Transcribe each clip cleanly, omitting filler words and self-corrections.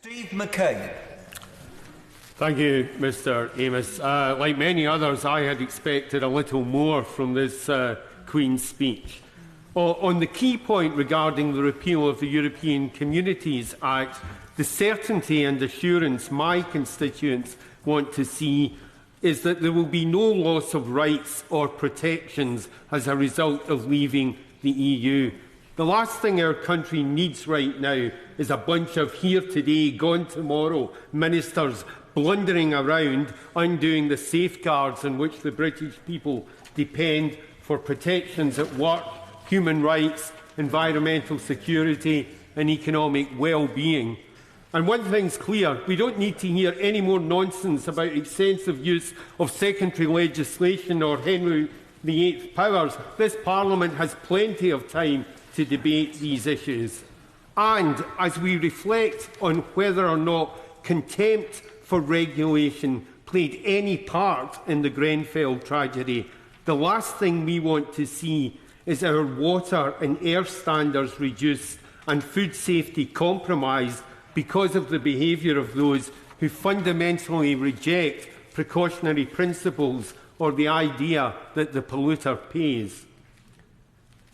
McCabe. Thank you, Mr Amos. Like many others, I had expected a little more from this Queen's speech. On the key point regarding the repeal of the European Communities Act, the certainty and assurance my constituents want to see is that there will be no loss of rights or protections as a result of leaving the EU. The last thing our country needs right now is a bunch of here today, gone tomorrow ministers blundering around, undoing the safeguards on which the British people depend for protections at work, human rights, environmental security and economic well-being. And one thing's clear, we don't need to hear any more nonsense about extensive use of secondary legislation or Henry VIII powers. This Parliament has plenty of time to debate these issues. And as we reflect on whether or not contempt for regulation played any part in the Grenfell tragedy, the last thing we want to see is our water and air standards reduced and food safety compromised because of the behaviour of those who fundamentally reject precautionary principles or the idea that the polluter pays.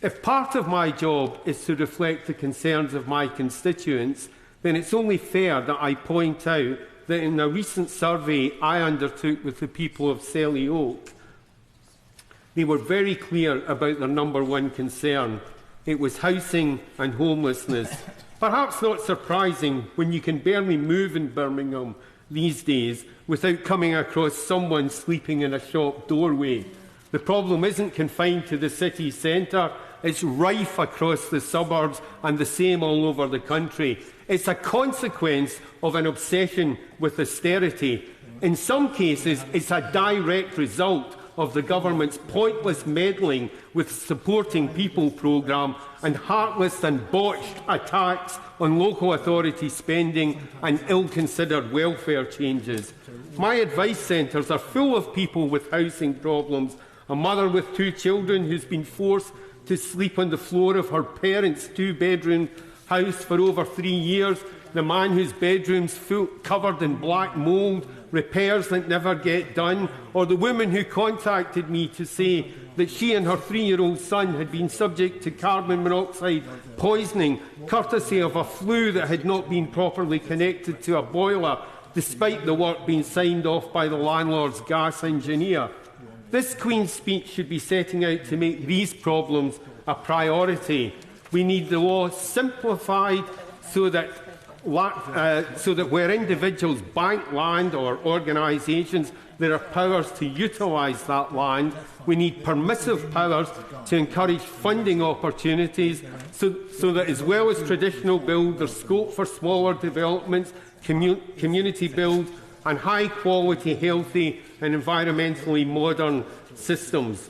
If part of my job is to reflect the concerns of my constituents, then it's only fair that I point out that in a recent survey I undertook with the people of Selly, they were very clear about their number one concern. It was housing and homelessness. Perhaps not surprising when you can barely move in Birmingham these days without coming across someone sleeping in a shop doorway. The problem isn't confined to the city centre, it's rife across the suburbs and the same all over the country. It's a consequence of an obsession with austerity. In some cases, it's a direct result of the government's pointless meddling with supporting people programme and heartless and botched attacks on local authority spending and ill-considered welfare changes. My advice centres are full of people with housing problems, a mother with 2 children who's been forced to sleep on the floor of her parents' 2-bedroom house for over 3 years, the man whose bedroom's covered in black mould, repairs that never get done, or the woman who contacted me to say that she and her 3-year-old son had been subject to carbon monoxide poisoning, courtesy of a flue that had not been properly connected to a boiler, despite the work being signed off by the landlord's gas engineer. This Queen's speech should be setting out to make these problems a priority. We need the law simplified so that where individuals bank land or organisations, there are powers to utilise that land. We need permissive powers to encourage funding opportunities so that as well as traditional build, there's scope for smaller developments, community build and high-quality, healthy and environmentally modern systems.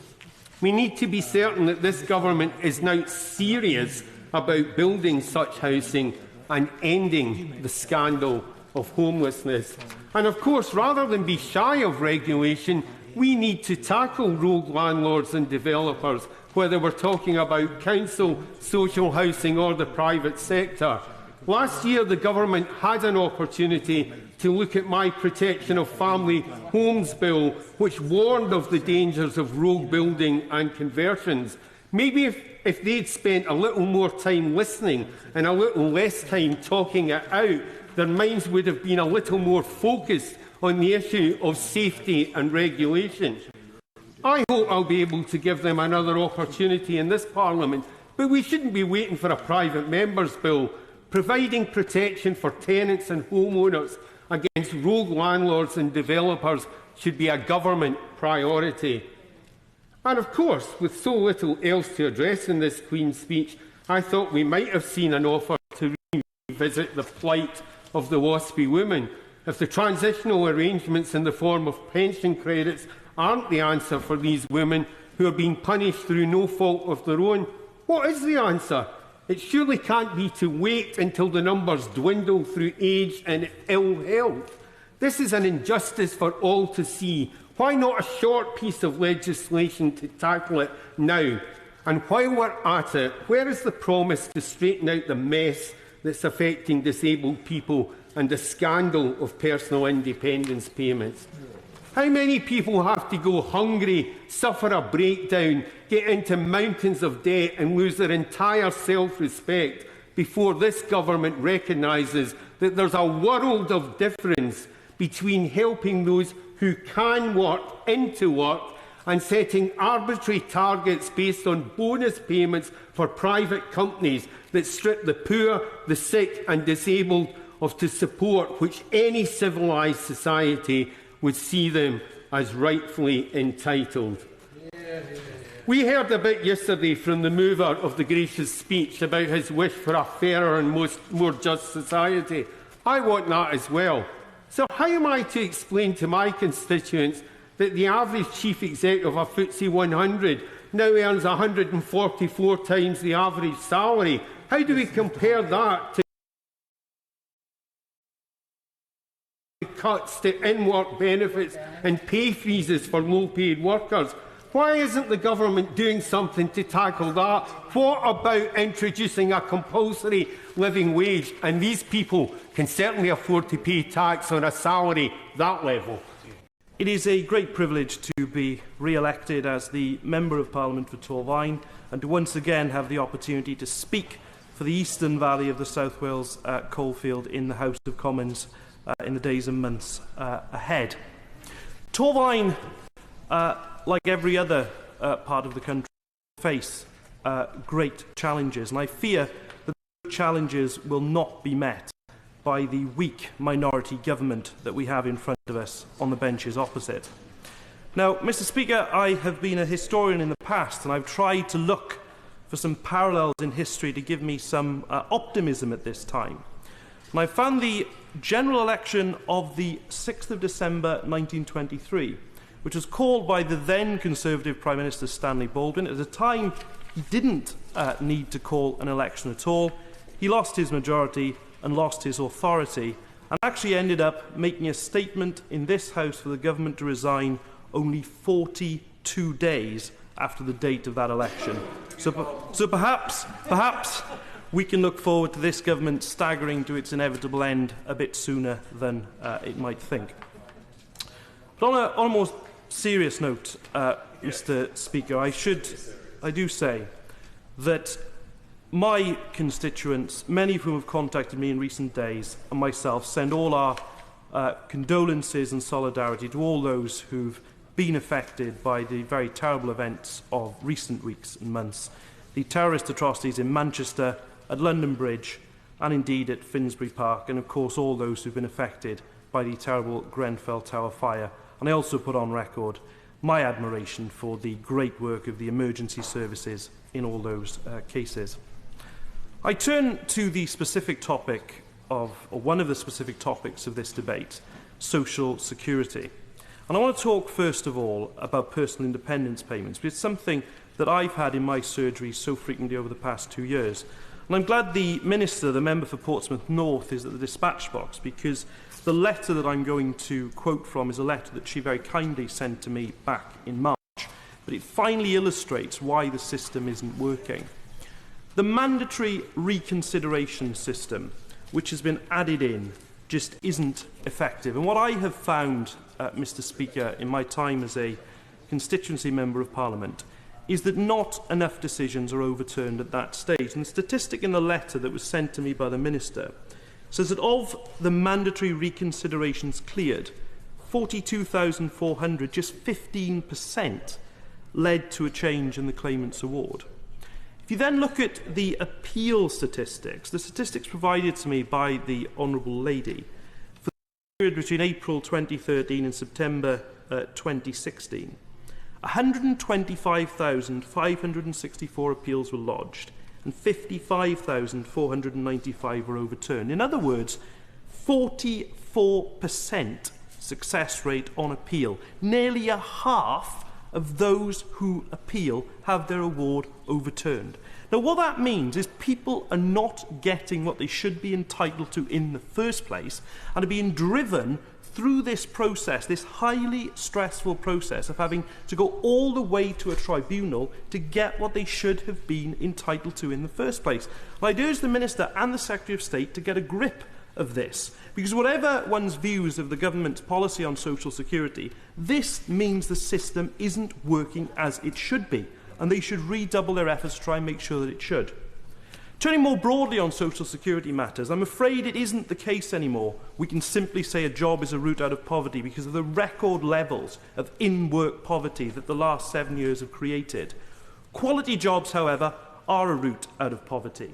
We need to be certain that this government is now serious about building such housing and ending the scandal of homelessness. And of course, rather than be shy of regulation, we need to tackle rogue landlords and developers, whether we're talking about council, social housing or the private sector. Last year, the government had an opportunity to look at my Protection of Family Homes Bill, which warned of the dangers of rogue building and conversions. Maybe if they'd spent a little more time listening and a little less time talking it out, their minds would have been a little more focused on the issue of safety and regulation. I hope I'll be able to give them another opportunity in this Parliament, but we shouldn't be waiting for a private member's bill. Providing protection for tenants and homeowners against rogue landlords and developers should be a government priority. And of course, with so little else to address in this Queen's speech, I thought we might have seen an offer to revisit the plight of the WASPy women. If the transitional arrangements in the form of pension credits aren't the answer for these women who are being punished through no fault of their own, what is the answer? It surely can't be to wait until the numbers dwindle through age and ill health. This is an injustice for all to see. Why not a short piece of legislation to tackle it now? And while we're at it, where is the promise to straighten out the mess that's affecting disabled people and the scandal of personal independence payments? How many people have to go hungry, suffer a breakdown, get into mountains of debt and lose their entire self-respect before this government recognises that there's a world of difference between helping those who can work into work and setting arbitrary targets based on bonus payments for private companies that strip the poor, the sick and disabled of the support which any civilised society would see them as rightfully entitled? We heard a bit yesterday from the mover of the gracious speech about his wish for a fairer and more just society. I want that as well. So how am I to explain to my constituents that the average chief executive of a FTSE 100 now earns 144 times the average salary? How do we compare that to cuts to in-work benefits and pay freezes for low-paid workers? Why isn't the government doing something to tackle that? What about introducing a compulsory living wage? And these people can certainly afford to pay tax on a salary that level. It is a great privilege to be re-elected as the Member of Parliament for Torfaen and to once again have the opportunity to speak for the Eastern Valley of the South Wales coalfield in the House of Commons in the days and months ahead. Torfaen, like every other part of the country, face great challenges, and I fear that the challenges will not be met by the weak minority government that we have in front of us on the benches opposite. Now, Mr. Speaker, I have been a historian in the past, and I've tried to look for some parallels in history to give me some optimism at this time. And I found the general election of the 6th of December 1923, which was called by the then Conservative Prime Minister Stanley Baldwin. At the time, he didn't need to call an election at all. He lost his majority and lost his authority, and actually ended up making a statement in this House for the government to resign only 42 days after the date of that election. So perhaps we can look forward to this government staggering to its inevitable end a bit sooner than it might think. But on a more serious note, Mr. Speaker, I do say that my constituents, many of whom have contacted me in recent days, and myself, send all our condolences and solidarity to all those who've been affected by the very terrible events of recent weeks and months. The terrorist atrocities in Manchester, at London Bridge, and indeed at Finsbury Park, and of course all those who've been affected by the terrible Grenfell Tower fire. And I also put on record my admiration for the great work of the emergency services in all those cases. I turn to the specific topic or one of the specific topics of this debate, social security. And I want to talk first of all about personal independence payments, because it's something that I've had in my surgery so frequently over the past 2 years. And I'm glad the Minister, the member for Portsmouth North, is at the dispatch box, because the letter that I'm going to quote from is a letter that she very kindly sent to me back in March. But it finally illustrates why the system isn't working. The mandatory reconsideration system, which has been added in, just isn't effective. And what I have found, Mr. Speaker, in my time as a constituency member of Parliament, is that not enough decisions are overturned at that stage. And the statistic in the letter that was sent to me by the Minister says that of the mandatory reconsiderations cleared, 42,400, just 15%, led to a change in the claimant's award. If you then look at the appeal statistics, the statistics provided to me by the Honourable Lady for the period between April 2013 and September 2016, 125,564 appeals were lodged and 55,495 were overturned. In other words, 44% success rate on appeal. Nearly a half of those who appeal have their award overturned. Now, what that means is people are not getting what they should be entitled to in the first place and are being driven through this process, this highly stressful process of having to go all the way to a tribunal to get what they should have been entitled to in the first place. And I'd urge the Minister and the Secretary of State to get a grip of this, because whatever one's views of the government's policy on social security, this means the system isn't working as it should be, and they should redouble their efforts to try and make sure that it should. Turning more broadly on social security matters, I'm afraid it isn't the case anymore. We can simply say a job is a route out of poverty because of the record levels of in-work poverty that the last 7 years have created. Quality jobs, however, are a route out of poverty.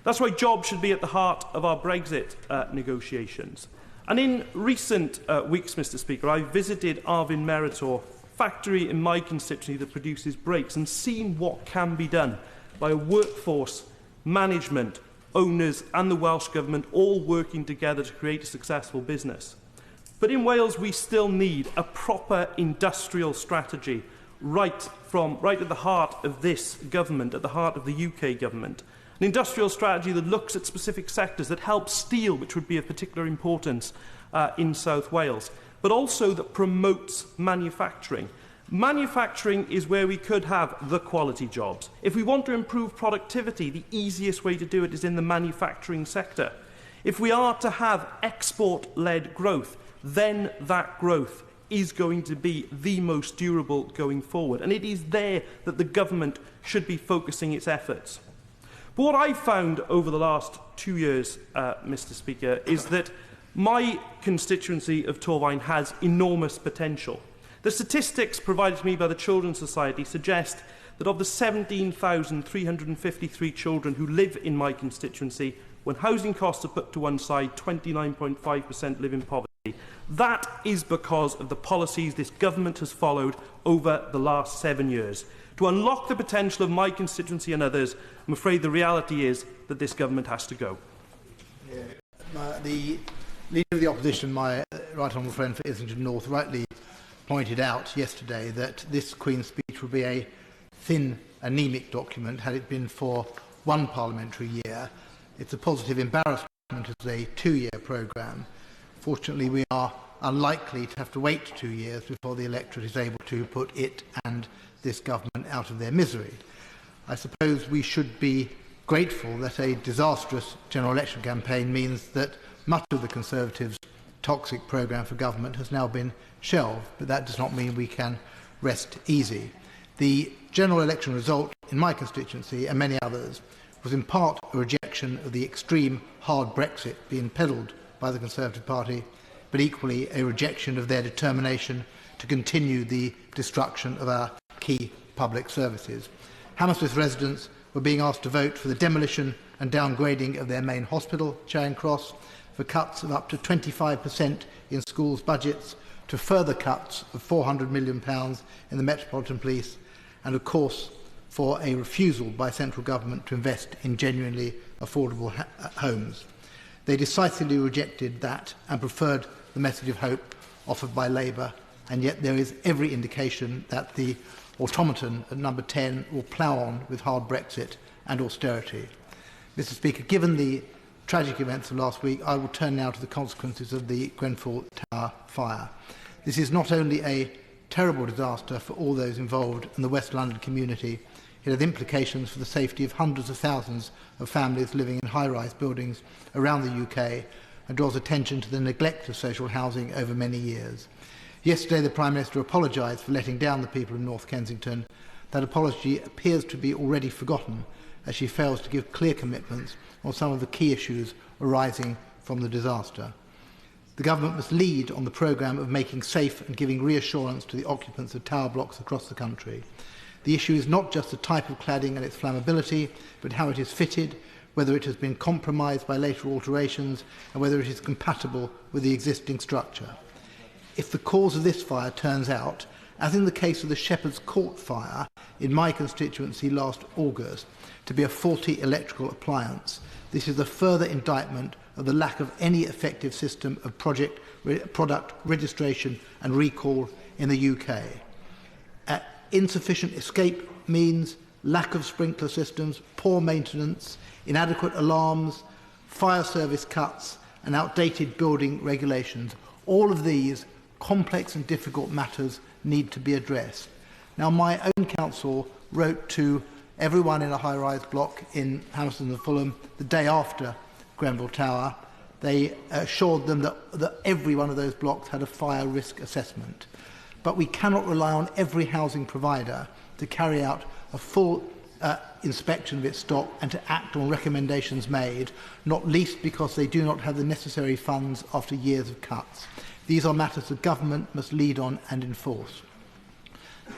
That's why jobs should be at the heart of our Brexit negotiations. And in recent weeks, Mr Speaker, I visited Arvin Meritor, factory in my constituency that produces brakes, and seen what can be done by a workforce, management, owners and the Welsh Government all working together to create a successful business. But in Wales, we still need a proper industrial strategy right at the heart of this government, at the heart of the UK government. An industrial strategy that looks at specific sectors, that helps steel, which would be of particular importance in South Wales, but also that promotes manufacturing. Manufacturing is where we could have the quality jobs. If we want to improve productivity, the easiest way to do it is in the manufacturing sector. If we are to have export-led growth, then that growth is going to be the most durable going forward. And it is there that the government should be focusing its efforts. But what I've found over the last 2 years, Mr Speaker, is that my constituency of Torfaen has enormous potential. The statistics provided to me by the Children's Society suggest that of the 17,353 children who live in my constituency, when housing costs are put to one side, 29.5% live in poverty. That is because of the policies this government has followed over the last 7 years. To unlock the potential of my constituency and others, I'm afraid the reality is that this government has to go. The Leader of the Opposition, my right honourable friend for Islington North, rightly pointed out yesterday that this Queen's speech would be a thin, anaemic document had it been for one parliamentary year. It's a positive embarrassment as a 2-year programme. Fortunately, we are unlikely to have to wait 2 years before the electorate is able to put it and this government out of their misery. I suppose we should be grateful that a disastrous general election campaign means that much of the Conservatives' toxic programme for government has now been shelved, but that does not mean we can rest easy. The general election result in my constituency and many others was in part a rejection of the extreme hard Brexit being peddled by the Conservative Party, but equally a rejection of their determination to continue the destruction of our key public services. Hammersmith residents were being asked to vote for the demolition and downgrading of their main hospital, Charing Cross, for cuts of up to 25% in schools' budgets, to further cuts of £400 million in the Metropolitan Police, and of course for a refusal by central government to invest in genuinely affordable homes. They decisively rejected that and preferred the message of hope offered by Labour, and yet there is every indication that the automaton at number 10 will plough on with hard Brexit and austerity. Mr Speaker, given the tragic events of last week, I will turn now to the consequences of the Grenfell Tower fire. This is not only a terrible disaster for all those involved in the West London community, it has implications for the safety of hundreds of thousands of families living in high-rise buildings around the UK and draws attention to the neglect of social housing over many years. Yesterday, the Prime Minister apologised for letting down the people of North Kensington. That apology appears to be already forgotten, as she fails to give clear commitments on some of the key issues arising from the disaster. The government must lead on the programme of making safe and giving reassurance to the occupants of tower blocks across the country. The issue is not just the type of cladding and its flammability, but how it is fitted, whether it has been compromised by later alterations, and whether it is compatible with the existing structure. If the cause of this fire turns out, as in the case of the Shepherd's Court fire in my constituency last August, to be a faulty electrical appliance, this is a further indictment of the lack of any effective system of product registration and recall in the UK. Insufficient escape means lack of sprinkler systems, poor maintenance, inadequate alarms, fire service cuts, and outdated building regulations. All of these complex and difficult matters need to be addressed. Now, my own council wrote to everyone in a high-rise block in Hammersmith and Fulham the day after Grenfell Tower. They assured them that every one of those blocks had a fire risk assessment. But we cannot rely on every housing provider to carry out a full inspection of its stock and to act on recommendations made, not least because they do not have the necessary funds after years of cuts. These are matters the government must lead on and enforce.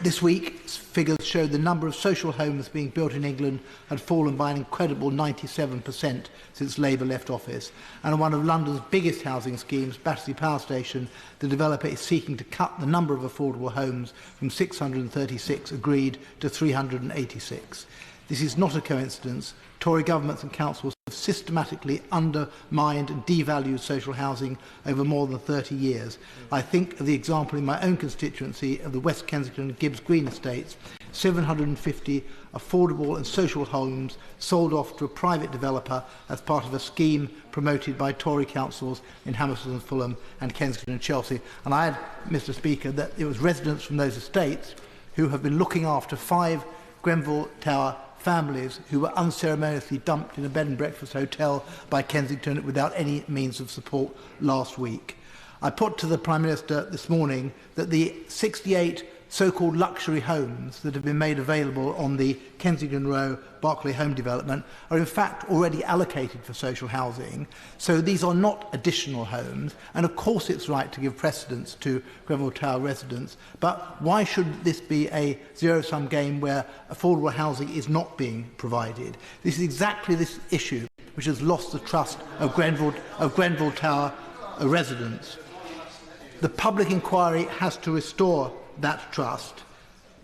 This week's figures show the number of social homes being built in England had fallen by an incredible 97% since Labour left office. And one of London's biggest housing schemes, Battersea Power Station, the developer is seeking to cut the number of affordable homes from 636 agreed to 386. This is not a coincidence. Tory governments and councils have systematically undermined and devalued social housing over more than 30 years. I think of the example in my own constituency of the West Kensington Gibbs Green estates, 750 affordable and social homes sold off to a private developer as part of a scheme promoted by Tory councils in Hammersmith and Fulham and Kensington and Chelsea. And I add, Mr. Speaker, that it was residents from those estates who have been looking after 5 Grenfell Tower families who were unceremoniously dumped in a bed and breakfast hotel by Kensington without any means of support last week. I put to the Prime Minister this morning that the 68 so-called luxury homes that have been made available on the Kensington Row Berkeley home development are in fact already allocated for social housing. So these are not additional homes, and of course it's right to give precedence to Grenfell Tower residents, but why should this be a zero-sum game where affordable housing is not being provided? This is exactly this issue which has lost the trust of Grenfell Tower residents. The public inquiry has to restore that trust,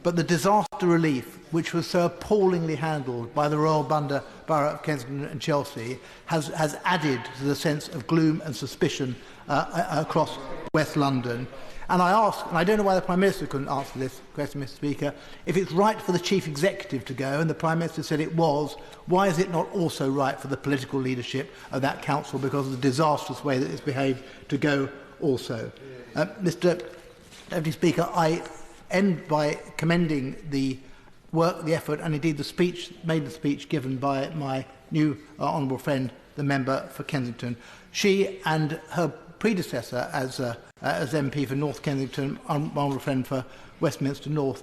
but the disaster relief, which was so appallingly handled by the Royal Borough of Kensington and Chelsea, has added to the sense of gloom and suspicion across West London. And I ask, and I don't know why the Prime Minister couldn't answer this question, Mr. Speaker, if it's right for the Chief Executive to go, and the Prime Minister said it was, why is it not also right for the political leadership of that council, because of the disastrous way that it's behaved, to go also? Mr. Deputy Speaker, I end by commending the work, the effort, and indeed the speech given by my new honourable friend, the member for Kensington. She and her predecessor as MP for North Kensington, honourable friend for Westminster North,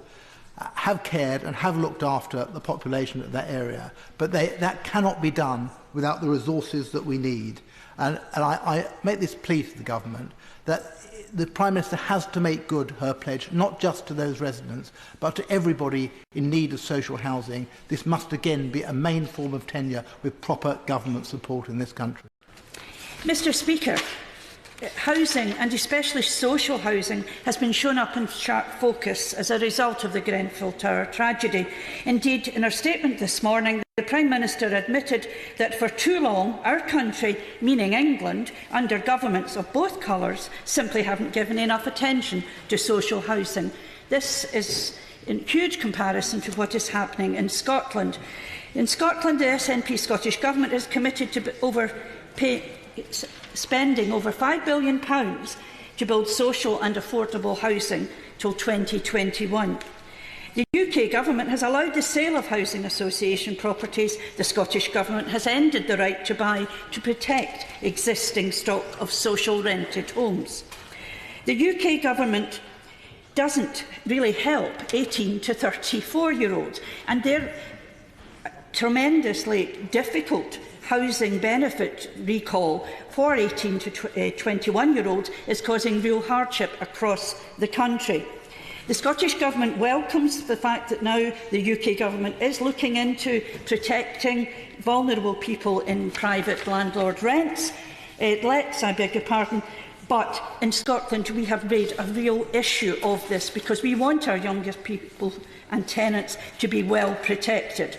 have cared and have looked after the population of that area, but that cannot be done without the resources that we need. And I make this plea to the government that the Prime Minister has to make good her pledge, not just to those residents, but to everybody in need of social housing. This must again be a main form of tenure with proper government support in this country. Mr. Speaker, housing, and especially social housing, has been shown up in sharp focus as a result of the Grenfell Tower tragedy. Indeed, in her statement this morning, the Prime Minister admitted that for too long our country, meaning England, under governments of both colours, simply haven't given enough attention to social housing. This is in huge comparison to what is happening in Scotland. In Scotland, the SNP Scottish Government is committed to spending over £5 billion to build social and affordable housing till 2021. The UK Government has allowed the sale of housing association properties. The Scottish Government has ended the right to buy to protect existing stock of social rented homes. The UK Government doesn't really help 18 to 34-year-olds, and their tremendously difficult housing benefit recall for 18 to 21-year-olds is causing real hardship across the country. The Scottish Government welcomes the fact that now the UK Government is looking into protecting vulnerable people in private landlord lets, but in Scotland we have made a real issue of this because we want our youngest people and tenants to be well protected.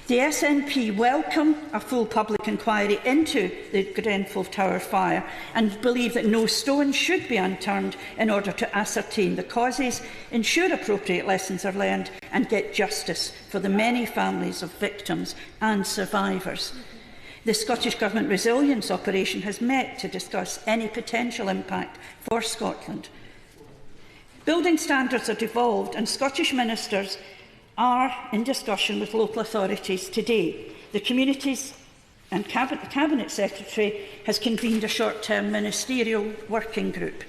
The SNP welcome a full public inquiry into the Grenfell Tower fire and believe that no stone should be unturned in order to ascertain the causes, ensure appropriate lessons are learned and get justice for the many families of victims and survivors. The Scottish Government Resilience Operation has met to discuss any potential impact for Scotland. Building standards are devolved, and Scottish ministers are in discussion with local authorities today. The Communities and Cabinet Secretary has convened a short-term ministerial working group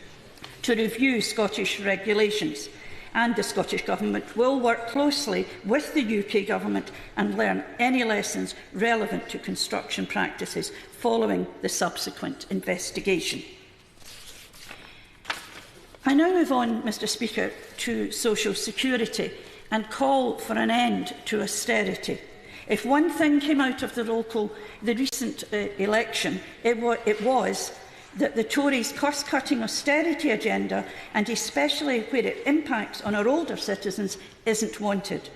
to review Scottish regulations, and the Scottish Government will work closely with the UK Government and learn any lessons relevant to construction practices following the subsequent investigation. I now move on, Mr Speaker, to social security and call for an end to austerity. If one thing came out of the recent election, it was that the Tories' cost-cutting austerity agenda, and especially where it impacts on our older citizens, isn't wanted.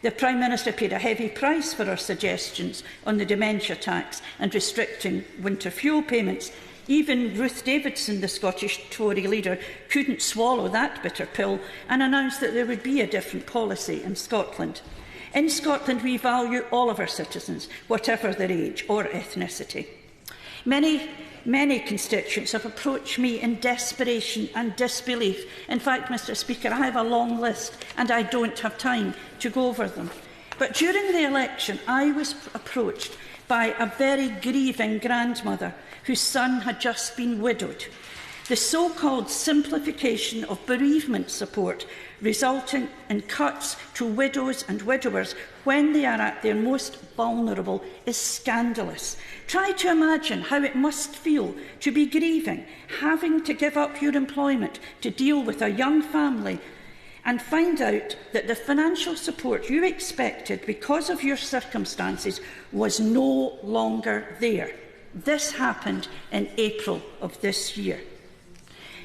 The Prime Minister paid a heavy price for our suggestions on the dementia tax and restricting winter fuel payments. Even Ruth Davidson, the Scottish Tory leader, couldn't swallow that bitter pill and announced that there would be a different policy in Scotland. In Scotland, we value all of our citizens, whatever their age or ethnicity. Many constituents have approached me in desperation and disbelief. In fact, Mr Speaker, I have a long list and I don't have time to go over them. But during the election, I was approached by a very grieving grandmother whose son had just been widowed. The so-called simplification of bereavement support resulting in cuts to widows and widowers when they are at their most vulnerable is scandalous. Try to imagine how it must feel to be grieving, having to give up your employment to deal with a young family and find out that the financial support you expected because of your circumstances was no longer there. This happened in April of this year.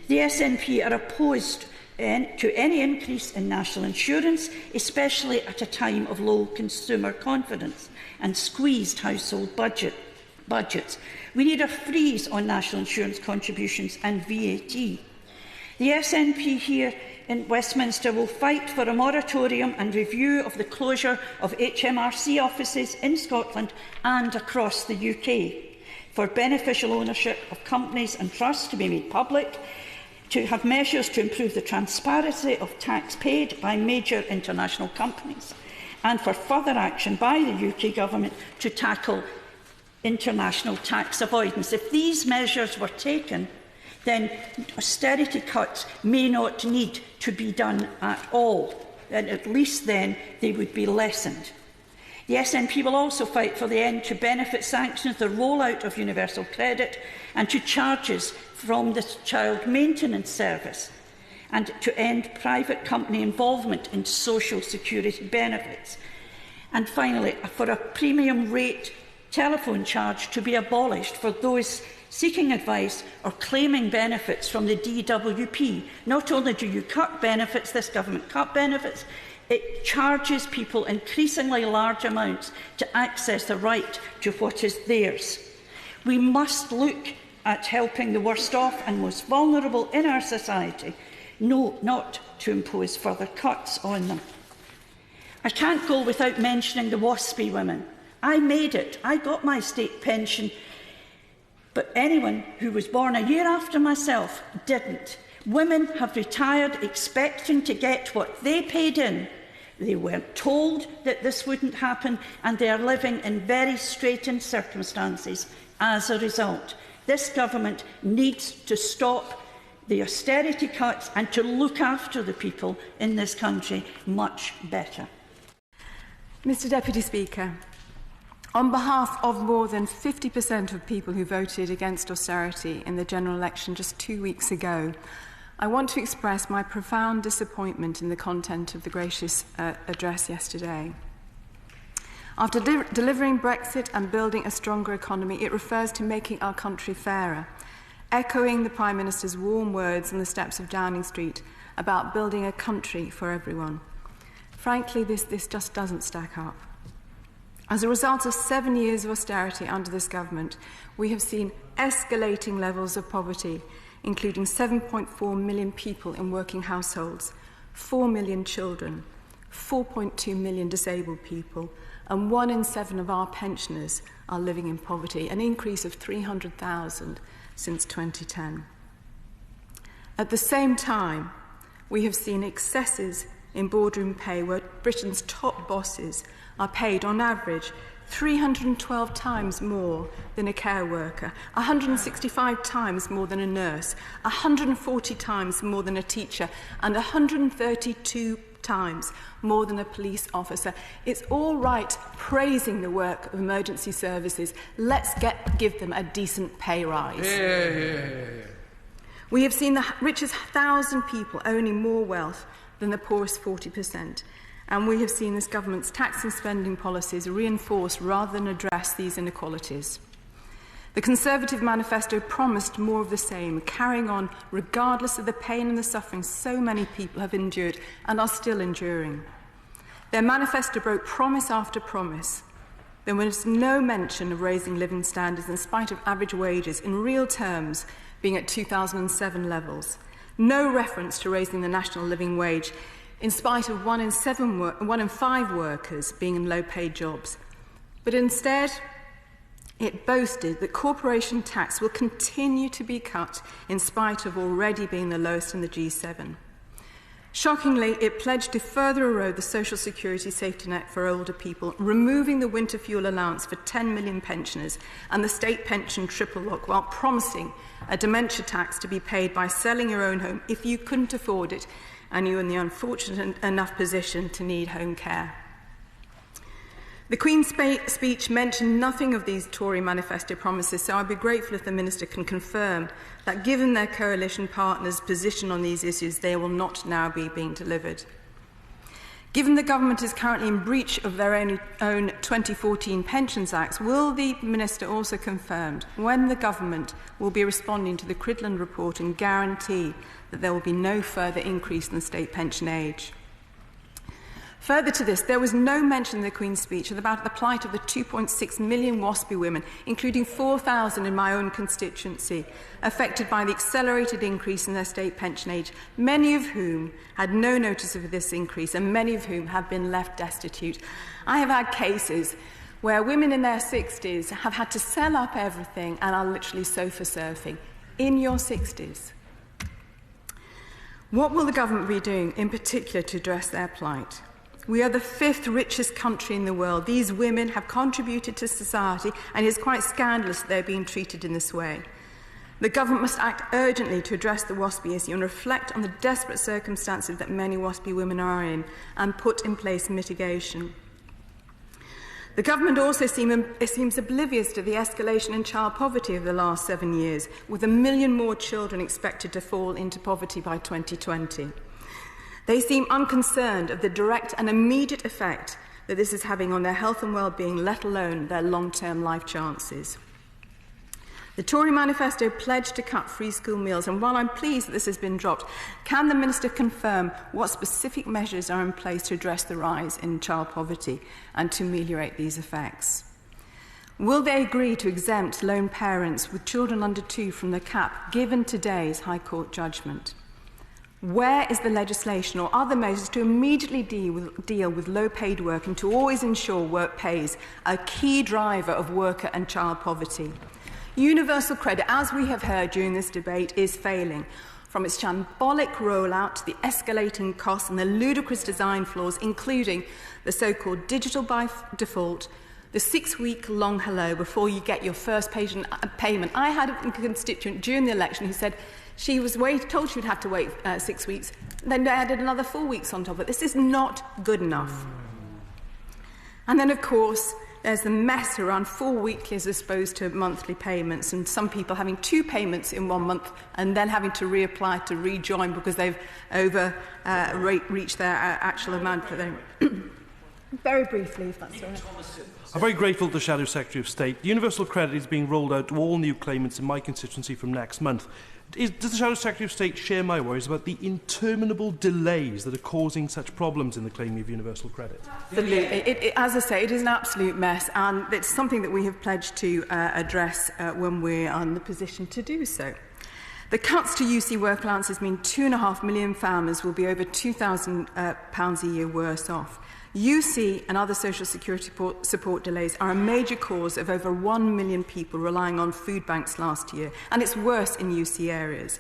The SNP are opposed to any increase in national insurance, especially at a time of low consumer confidence and squeezed household budgets. We need a freeze on national insurance contributions and VAT. The SNP here in Westminster will fight for a moratorium and review of the closure of HMRC offices in Scotland and across the UK, for beneficial ownership of companies and trusts to be made public, to have measures to improve the transparency of tax paid by major international companies, and for further action by the UK Government to tackle international tax avoidance. If these measures were taken, then austerity cuts may not need to be done at all, and at least then they would be lessened. The SNP will also fight for the end to benefit sanctions, the rollout of universal credit, and to charges from the child maintenance service, and to end private company involvement in social security benefits. And finally, for a premium rate telephone charge to be abolished for those seeking advice or claiming benefits from the DWP. Not only do you cut benefits, this government cut benefits, it charges people increasingly large amounts to access the right to what is theirs. We must look at helping the worst off and most vulnerable in our society, not to impose further cuts on them. I can't go without mentioning the WASPy women. I made it. I got my state pension, but anyone who was born a year after myself didn't. Women have retired expecting to get what they paid in. They weren't told that this wouldn't happen, and they are living in very straitened circumstances as a result. This government needs to stop the austerity cuts and to look after the people in this country much better. Mr Deputy Speaker, on behalf of more than 50% of people who voted against austerity in the general election just 2 weeks ago, I want to express my profound disappointment in the content of the gracious address yesterday. After delivering Brexit and building a stronger economy, it refers to making our country fairer, echoing the Prime Minister's warm words on the steps of Downing Street about building a country for everyone. Frankly, this just doesn't stack up. As a result of 7 years of austerity under this government, we have seen escalating levels of poverty, including 7.4 million people in working households, 4 million children, 4.2 million disabled people, and 1 in 7 of our pensioners are living in poverty, an increase of 300,000 since 2010. At the same time, we have seen excesses in boardroom pay where Britain's top bosses are paid on average 312 times more than a care worker, 165 times more than a nurse, 140 times more than a teacher, and 132 times more than a police officer. It's all right praising the work of emergency services. Let's give them a decent pay rise. We have seen the richest 1,000 people owning more wealth than the poorest 40%. And we have seen this government's tax and spending policies reinforce rather than address these inequalities. The Conservative manifesto promised more of the same, carrying on regardless of the pain and the suffering so many people have endured and are still enduring. Their manifesto broke promise after promise. There was no mention of raising living standards in spite of average wages in real terms being at 2007 levels. No reference to raising the national living wage in spite of 1 in 5 workers being in low-paid jobs. But instead, it boasted that corporation tax will continue to be cut in spite of already being the lowest in the G7. Shockingly, it pledged to further erode the social security safety net for older people, removing the winter fuel allowance for 10 million pensioners and the state pension triple lock, while promising a dementia tax to be paid by selling your own home if you couldn't afford it and you're in the unfortunate enough position to need home care. The Queen's speech mentioned nothing of these Tory manifesto promises, so I'd be grateful if the Minister can confirm that given their coalition partners' position on these issues, they will not now be being delivered. Given the Government is currently in breach of their own 2014 Pensions Act, will the Minister also confirm when the Government will be responding to the Cridland report and guarantee that there will be no further increase in the state pension age? Further to this, there was no mention in the Queen's speech about the plight of the 2.6 million WASPy women, including 4,000 in my own constituency, affected by the accelerated increase in their state pension age, many of whom had no notice of this increase and many of whom have been left destitute. I have had cases where women in their 60s have had to sell up everything and are literally sofa surfing. In your 60s. What will the Government be doing in particular to address their plight? We are the 5th richest country in the world. These women have contributed to society, and it is quite scandalous that they're being treated in this way. The Government must act urgently to address the WASPy issue and reflect on the desperate circumstances that many WASPy women are in and put in place mitigation. The Government also seems oblivious to the escalation in child poverty over the last 7 years, with 1 million more children expected to fall into poverty by 2020. They seem unconcerned of the direct and immediate effect that this is having on their health and well-being, let alone their long-term life chances. The Tory manifesto pledged to cut free school meals, and while I'm pleased that this has been dropped, can the Minister confirm what specific measures are in place to address the rise in child poverty and to ameliorate these effects? Will they agree to exempt lone parents with children under 2 from the cap given today's High Court judgment? Where is the legislation or other measures to immediately deal with low-paid work and to always ensure work pays, a key driver of worker and child poverty? Universal credit, as we have heard during this debate, is failing. From its shambolic rollout to the escalating costs and the ludicrous design flaws, including the so-called digital by default, the 6-week-long hello before you get your first payment. I had a constituent during the election who said she was told she would have to wait 6 weeks, then they added another 4 weeks on top of it. This is not good enough. And then, of course, there's the mess around 4 weekly as opposed to monthly payments, and some people having 2 payments in 1 month and then having to reapply to rejoin because they've reached their actual amount for them. Very briefly, if that's all right. I'm very grateful to the Shadow Secretary of State. Universal credit is being rolled out to all new claimants in my constituency from next month. Does the Shadow Secretary of State share my worries about the interminable delays that are causing such problems in the claiming of universal credit? Absolutely. As I say, it is an absolute mess, and it's something that we have pledged to address when we're in the position to do so. The cuts to UC work allowances mean 2.5 million farmers will be over £2,000 a year worse off. UC and other social security support delays are a major cause of over 1 million people relying on food banks last year, and it's worse in UC areas.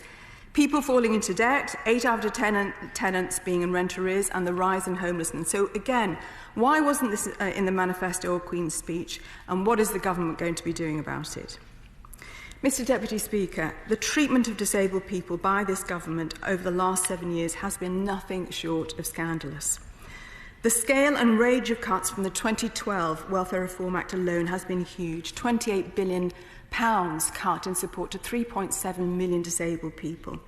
People falling into debt, 8 out of 10 tenants being in rent arrears, and the rise in homelessness. So again, why wasn't this in the manifesto or Queen's speech, and what is the government going to be doing about it? Mr Deputy Speaker, the treatment of disabled people by this government over the last 7 years has been nothing short of scandalous. The scale and range of cuts from the 2012 Welfare Reform Act alone has been huge. £28 billion cut in support to 3.7 million disabled people.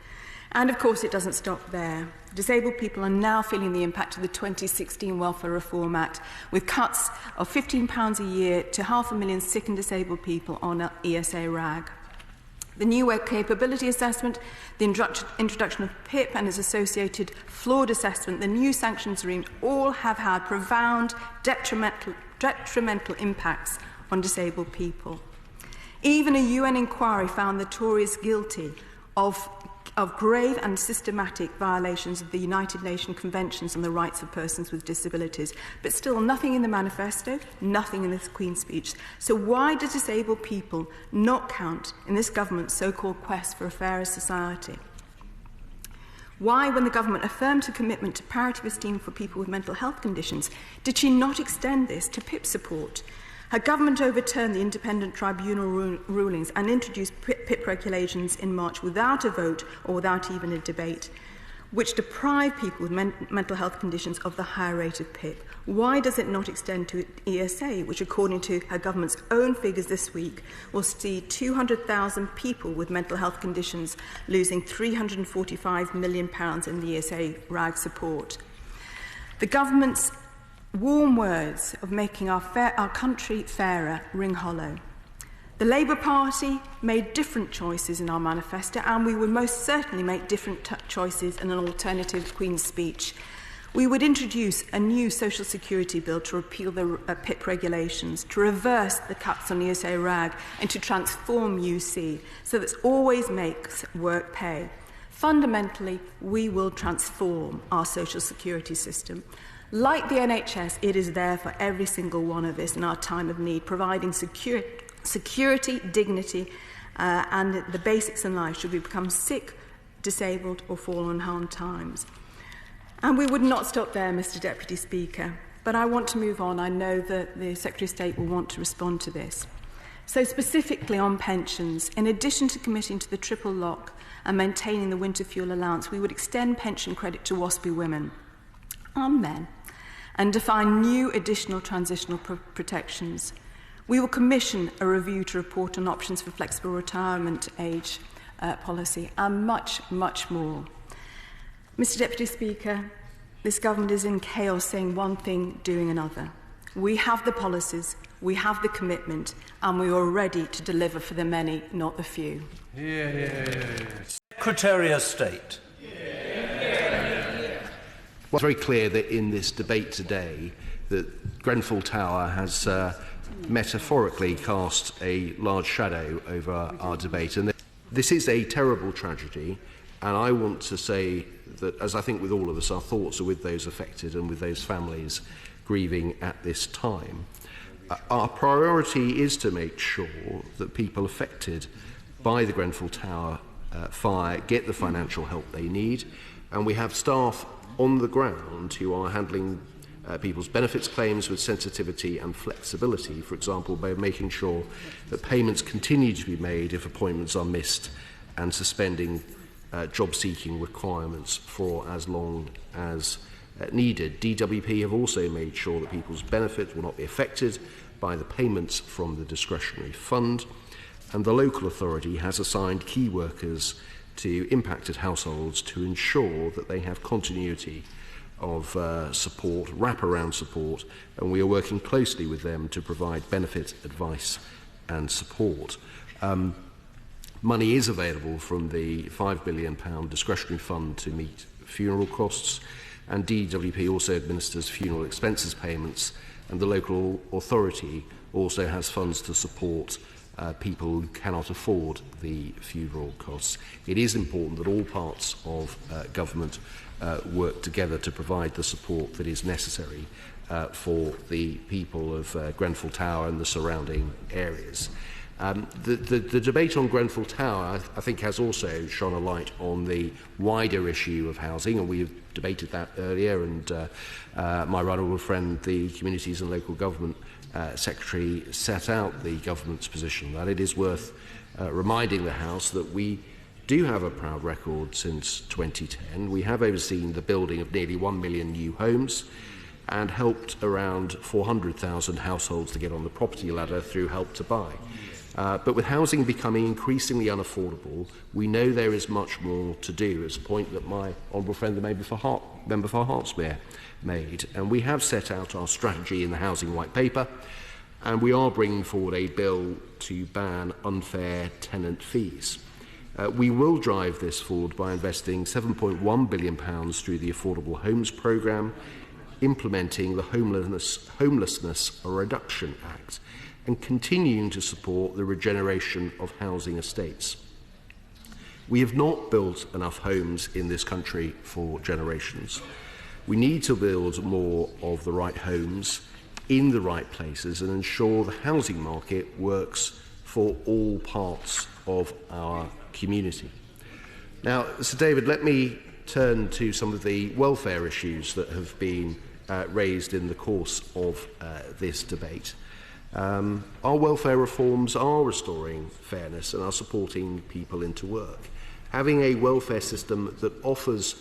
And of course it doesn't stop there. Disabled people are now feeling the impact of the 2016 Welfare Reform Act, with cuts of £15 a year to 500,000 sick and disabled people on ESA RAG. The new work capability assessment, the introduction of PIP and its associated flawed assessment, the new sanctions regime, all have had profound detrimental impacts on disabled people. Even a UN inquiry found the Tories guilty of grave and systematic violations of the United Nations Conventions on the Rights of Persons with Disabilities. But still, nothing in the manifesto, nothing in this Queen's speech. So why do disabled people not count in this government's so-called quest for a fairer society? Why, when the government affirmed her commitment to parity of esteem for people with mental health conditions, did she not extend this to PIP support? Her government overturned the independent tribunal rulings and introduced PIP regulations in March without a vote or without even a debate, which deprive people with mental health conditions of the higher rate of PIP. Why does it not extend to ESA, which, according to her government's own figures this week, will see 200,000 people with mental health conditions losing £345 million in the ESA RAG support? The government's warm words of making our country fairer ring hollow. The Labour Party made different choices in our manifesto, and we would most certainly make different choices in an alternative Queen's speech. We would introduce a new social security bill to repeal the PIP regulations, to reverse the cuts on ESA RAG, and to transform UC so that it always makes work pay. Fundamentally, we will transform our social security system. Like the NHS, it is there for every single one of us in our time of need, providing security, dignity, and the basics in life should we become sick, disabled, or fall on hard times. And we would not stop there, Mr Deputy Speaker, but I want to move on. I know that the Secretary of State will want to respond to this. So specifically on pensions, in addition to committing to the triple lock and maintaining the winter fuel allowance, we would extend pension credit to WASPy women and men, and define new additional transitional protections. We will commission a review to report on options for flexible retirement age policy, and much, much more. Mr Deputy Speaker, this government is in chaos, saying one thing, doing another. We have the policies, we have the commitment, and we are ready to deliver for the many, not the few. Secretary of State. Well, it's very clear that in this debate today that Grenfell Tower has metaphorically cast a large shadow over our debate. And this is a terrible tragedy, and I want to say that, as I think with all of us, our thoughts are with those affected and with those families grieving at this time. Our priority is to make sure that people affected by the Grenfell Tower fire get the financial help they need, and we have staff on the ground who are handling people's benefits claims with sensitivity and flexibility, for example, by making sure that payments continue to be made if appointments are missed, and suspending job-seeking requirements for as long as needed. DWP have also made sure that people's benefits will not be affected by the payments from the discretionary fund, and the local authority has assigned key workers to impacted households to ensure that they have continuity of support, wraparound support, and we are working closely with them to provide benefit, advice and support. Money is available from the £5 billion discretionary fund to meet funeral costs, and DWP also administers funeral expenses payments, and the local authority also has funds to support people who cannot afford the funeral costs. It is important that all parts of government work together to provide the support that is necessary for the people of Grenfell Tower and the surrounding areas. The debate on Grenfell Tower, I think, has also shone a light on the wider issue of housing, and we've debated that earlier, and my right honourable friend, the Communities and Local Government Secretary, set out the government's position that it is worth reminding the House that we do have a proud record since 2010. We have overseen the building of nearly 1 million new homes and helped around 400,000 households to get on the property ladder through Help to Buy. But with housing becoming increasingly unaffordable, we know there is much more to do. It's a point that my honourable friend, the member for Hertfordshire, made. And we have set out our strategy in the Housing White Paper, and we are bringing forward a bill to ban unfair tenant fees. We will drive this forward by investing £7.1 billion through the Affordable Homes Programme, implementing the Homelessness Reduction Act, and continuing to support the regeneration of housing estates. We have not built enough homes in this country for generations. We need to build more of the right homes in the right places and ensure the housing market works for all parts of our community. Now, Sir David, let me turn to some of the welfare issues that have been raised in the course of this debate. Our welfare reforms are restoring fairness and are supporting people into work. Having a welfare system that offers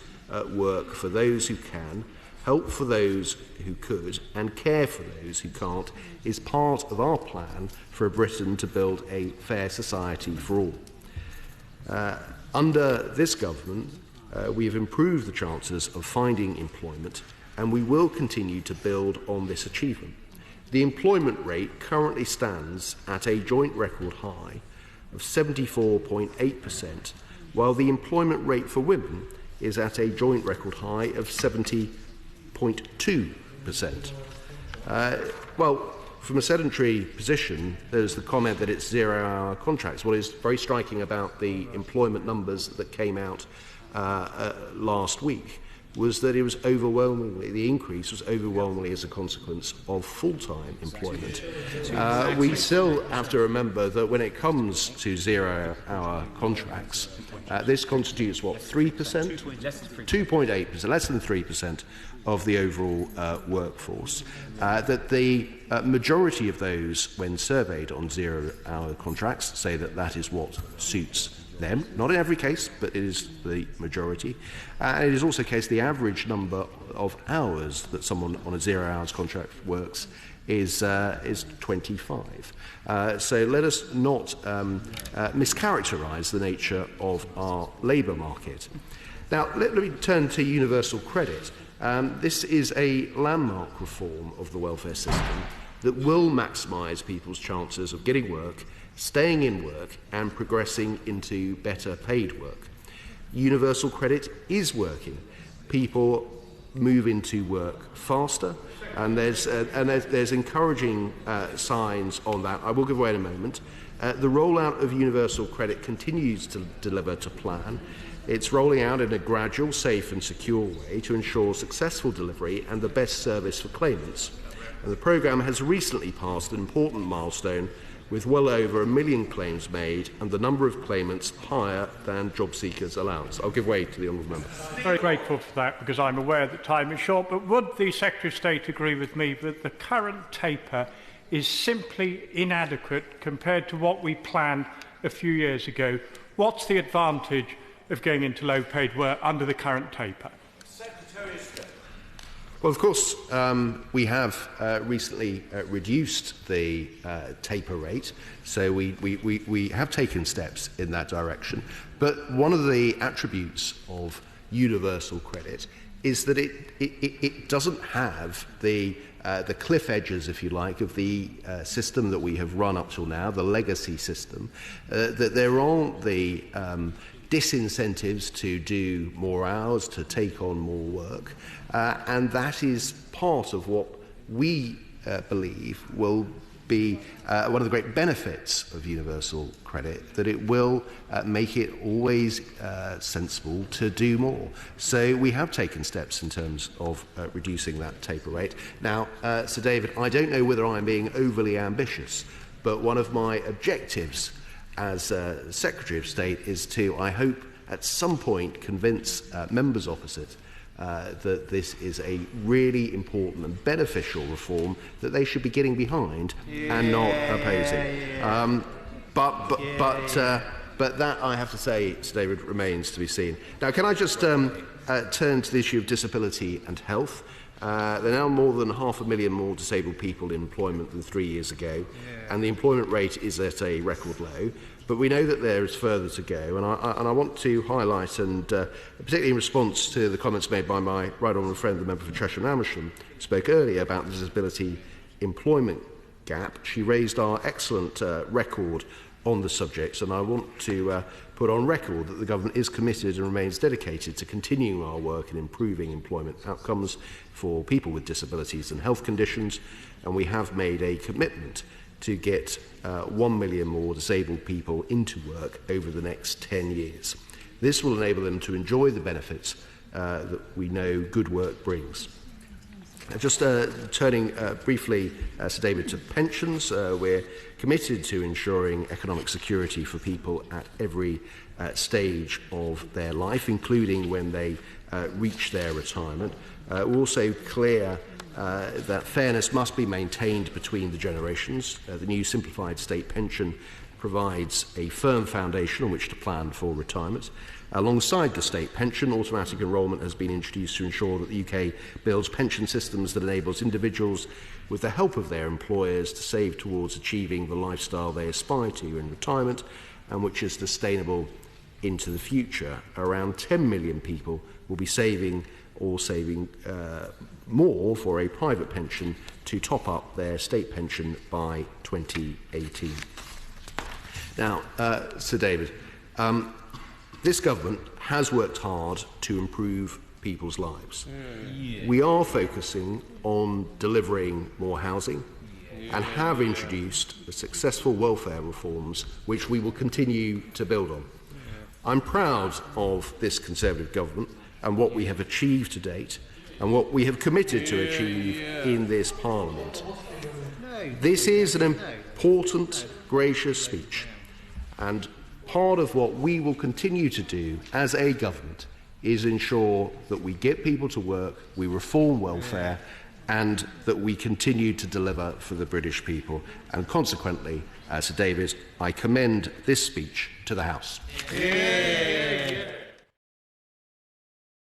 work for those who can, help for those who could, and care for those who can't is part of our plan for Britain to build a fair society for all. Under this government, we have improved the chances of finding employment, and we will continue to build on this achievement. The employment rate currently stands at a joint record high of 74.8%, while the employment rate for women is at a joint record high of 70.2%. Well, from a sedentary position, there's the comment that it's zero-hour contracts. What is very striking about the employment numbers that came out last week was that it was overwhelmingly, the increase was overwhelmingly as a consequence of full-time employment. We still have to remember that when it comes to zero-hour contracts, this constitutes, what, 3%? 2.8%, less than 3% of the overall workforce. That the majority of those, when surveyed on zero-hour contracts, say that that is what suits them. Not in every case, but it is the majority. And it is also the case the average number of hours that someone on a zero-hours contract works is 25. So let us not mischaracterise the nature of our labour market. Now, let me turn to universal credit. This is a landmark reform of the welfare system that will maximise people's chances of getting work, staying in work and progressing into better paid work. Universal credit is working. People move into work faster, and there's encouraging signs on that. I will give away in a moment. The rollout of universal credit continues to deliver to plan. It's rolling out in a gradual, safe and secure way to ensure successful delivery and the best service for claimants. And the programme has recently passed an important milestone with well over 1 million claims made and the number of claimants higher than job seekers' allowance. I'll give way to the honourable member. Very grateful for that, because I'm aware that time is short, but would the Secretary of State agree with me that the current taper is simply inadequate compared to what we planned a few years ago? What's the advantage of going into low-paid work under the current taper? Secretary of State. Well, of course, we have recently reduced the taper rate, so we have taken steps in that direction. But one of the attributes of universal credit is that it doesn't have the cliff edges, if you like, of the system that we have run up till now, the legacy system, that there aren't the disincentives to do more hours, to take on more work, and that is part of what we believe will be one of the great benefits of universal credit, that it will make it always sensible to do more. So we have taken steps in terms of reducing that taper rate. Now, Sir David, I don't know whether I'm being overly ambitious, but one of my objectives as Secretary of State is to, I hope, at some point convince members opposite that this is a really important and beneficial reform that they should be getting behind and not opposing. But that, I have to say, Sir David, remains to be seen. Now, can I just turn to the issue of disability and health? There are now more than 500,000 more disabled people in employment than 3 years ago, and the employment rate is at a record low. But we know that there is further to go, and I want to highlight, and particularly in response to the comments made by my right honourable friend, the member for Cheshire and Hammersmith, who spoke earlier about the disability employment gap. She raised our excellent record on the subject, and I want to put on record that the government is committed and remains dedicated to continuing our work in improving employment outcomes for people with disabilities and health conditions, and we have made a commitment to get 1 million more disabled people into work over the next 10 years. This will enable them to enjoy the benefits that we know good work brings. Just turning briefly, Sir David, to pensions, we're committed to ensuring economic security for people at every stage of their life, including when they reach their retirement. We're also clear that fairness must be maintained between the generations. The new simplified state pension provides a firm foundation on which to plan for retirement. Alongside the state pension, automatic enrolment has been introduced to ensure that the UK builds pension systems that enables individuals, with the help of their employers, to save towards achieving the lifestyle they aspire to in retirement, and which is sustainable into the future. Around 10 million people will be saving more for a private pension to top up their state pension by 2018. Now, Sir David, this government has worked hard to improve people's lives. We are focusing on delivering more housing and have introduced the successful welfare reforms which we will continue to build on. I'm proud of this Conservative government and what we have achieved to date and what we have committed to achieve in this Parliament. This is an important, gracious speech, and part of what we will continue to do as a government is ensure that we get people to work, we reform welfare, and that we continue to deliver for the British people. And consequently, Sir David, I commend this speech to the House.